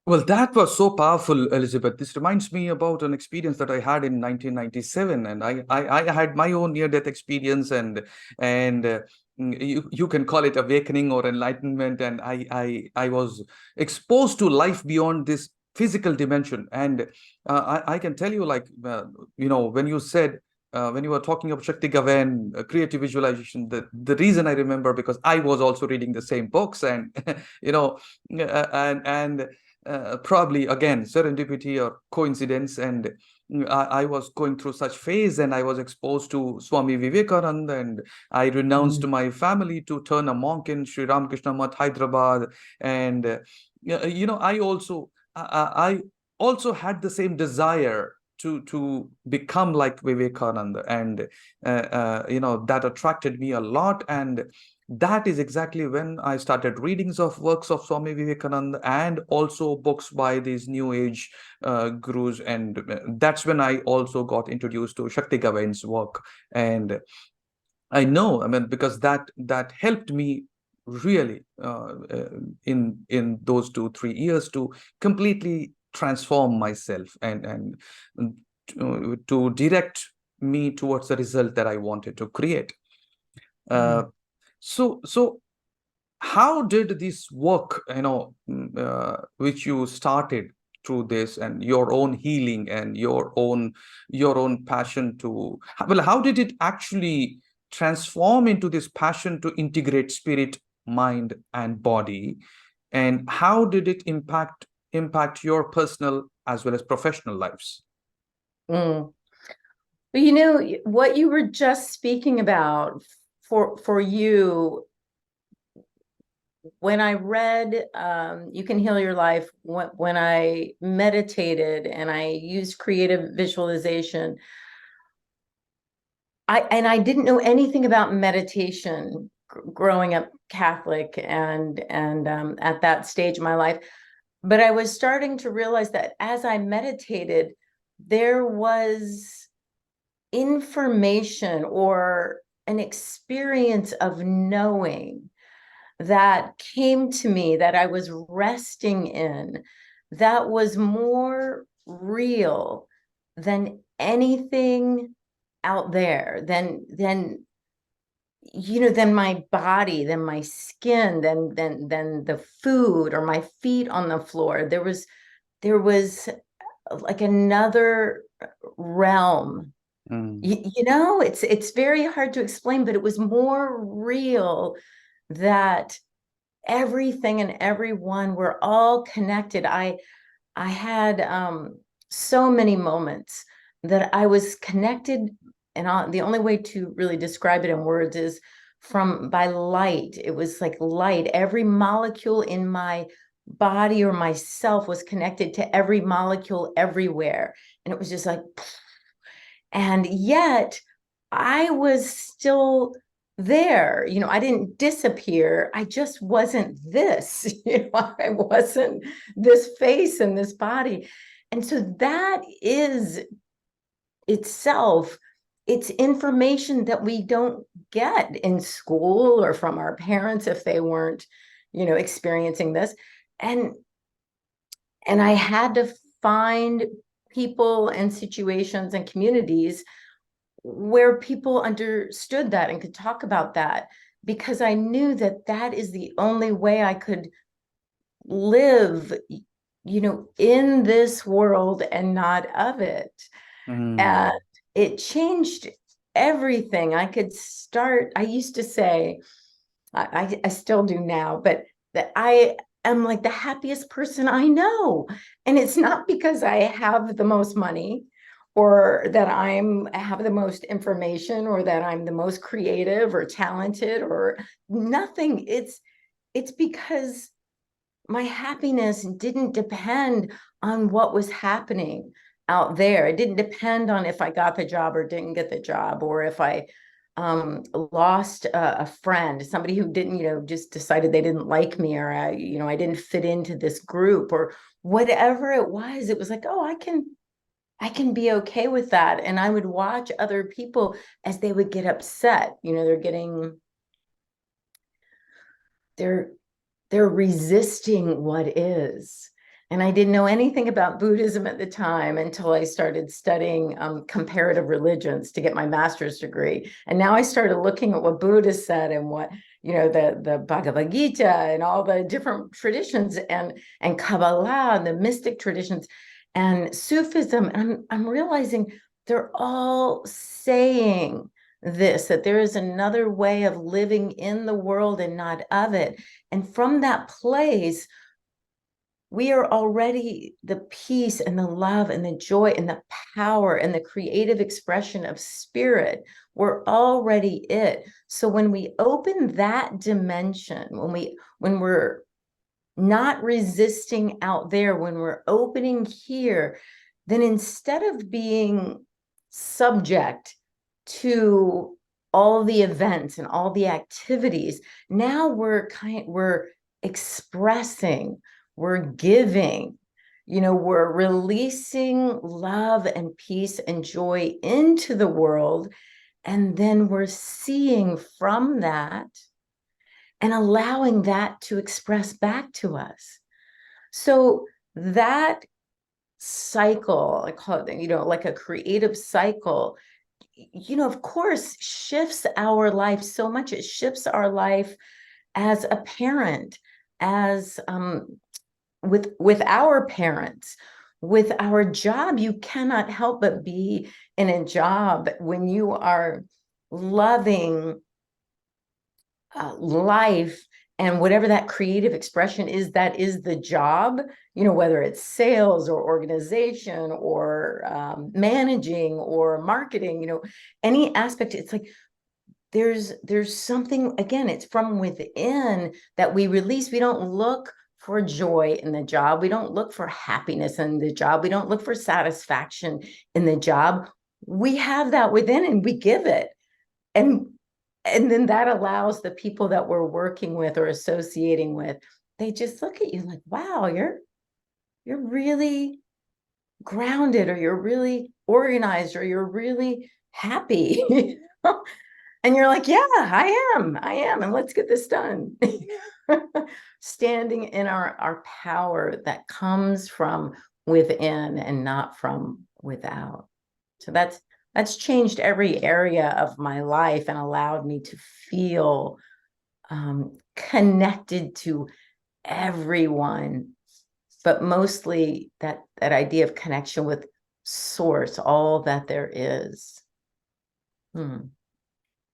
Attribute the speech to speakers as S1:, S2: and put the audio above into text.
S1: Well, that was so powerful, Elizabeth. This reminds me about an experience that I had in 1997, and I had my own near-death experience, and you can call it awakening or enlightenment. And I was exposed to life beyond this physical dimension. And I can tell you, like, when you said. When you were talking about Shakti Gavan, creative visualization, the reason I remember because I was also reading the same books, and you know, and probably again serendipity or coincidence, and I was going through such phase, and I was exposed to Swami Vivekananda, and I renounced
S2: Mm,
S1: my family to turn a monk in Sri Ramakrishna Math, Hyderabad. And I also had the same desire to become like Vivekananda, and that attracted me a lot. And that is exactly when I started readings of works of Swami Vivekananda and also books by these new age gurus. And that's when I also got introduced to Shakti Gawain's work. And I know, I mean, because that helped me really in those 2 3 years to completely transform myself, and to direct me towards the result that I wanted to create. Uh,
S2: mm,
S1: so how did this work, which you started through this and your own healing and your own passion to, well, how did it actually transform into this passion to integrate spirit, mind, and body? And how did it impact your personal as well as professional lives?
S2: mm. But what you were just speaking about for you, when I read You Can Heal Your Life, when I meditated and I used creative visualization, I didn't know anything about meditation growing up Catholic and at that stage of my life. But I was starting to realize that as I meditated, there was information or an experience of knowing that came to me that I was resting in, that was more real than anything out there, than my body, than my skin, than the food or my feet on the floor. There was like another realm.
S1: Mm,
S2: It's very hard to explain, but it was more real, that everything and everyone were all connected. I had so many moments that I was connected, and the only way to really describe it in words is from by light. It was like light. Every molecule in my body or myself was connected to every molecule everywhere, and it was just like, and yet I was still there. I didn't disappear. I just wasn't this. I wasn't this face and this body. And so that is itself, it's information that we don't get in school or from our parents if they weren't, experiencing this. And and I had to find people and situations and communities where people understood that and could talk about that, because I knew that that is the only way I could live, in this world and not of it. And
S1: mm,
S2: it changed everything. I used to say, I still do now, but that I am like the happiest person I know. And it's not because I have the most money or that I have the most information or that I'm the most creative or talented or nothing. It's because my happiness didn't depend on what was happening out there. It didn't depend on if I got the job or didn't get the job, or if I lost a friend, somebody who didn't, just decided they didn't like me, or I didn't fit into this group, or whatever it was. It was like, oh, I can be okay with that. And I would watch other people as they would get upset. They're resisting what is. And I didn't know anything about Buddhism at the time until I started studying comparative religions to get my master's degree. And now I started looking at what Buddha said and what, the Bhagavad Gita and all the different traditions and Kabbalah and the mystic traditions and Sufism. And I'm realizing they're all saying this, that there is another way of living in the world and not of it. And from that place, we are already the peace and the love and the joy and the power and the creative expression of spirit. We're already it. So when we open that dimension, when we're not resisting out there, when we're opening here, then instead of being subject to all the events and all the activities, now we're expressing, we're giving, we're releasing love and peace and joy into the world. And then we're seeing from that and allowing that to express back to us. So that cycle, I call it, like a creative cycle, of course, shifts our life so much. It shifts our life as a parent, as with our parents, with our job. You cannot help but be in a job when you are loving life and whatever that creative expression is, that is the job, whether it's sales or organization or managing or marketing, any aspect. It's like there's something, again, it's from within that we release. We don't look for joy in the job. We don't look for happiness in the job. We don't look for satisfaction in the job. We have that within and we give it. And then that allows the people that we're working with or associating with, they just look at you like, wow, you're really grounded, or you're really organized, or you're really happy. And you're like, yeah, I am. And let's get this done. Standing in our power that comes from within and not from without. So that's changed every area of my life and allowed me to feel connected to everyone, but mostly that idea of connection with source, all that there is.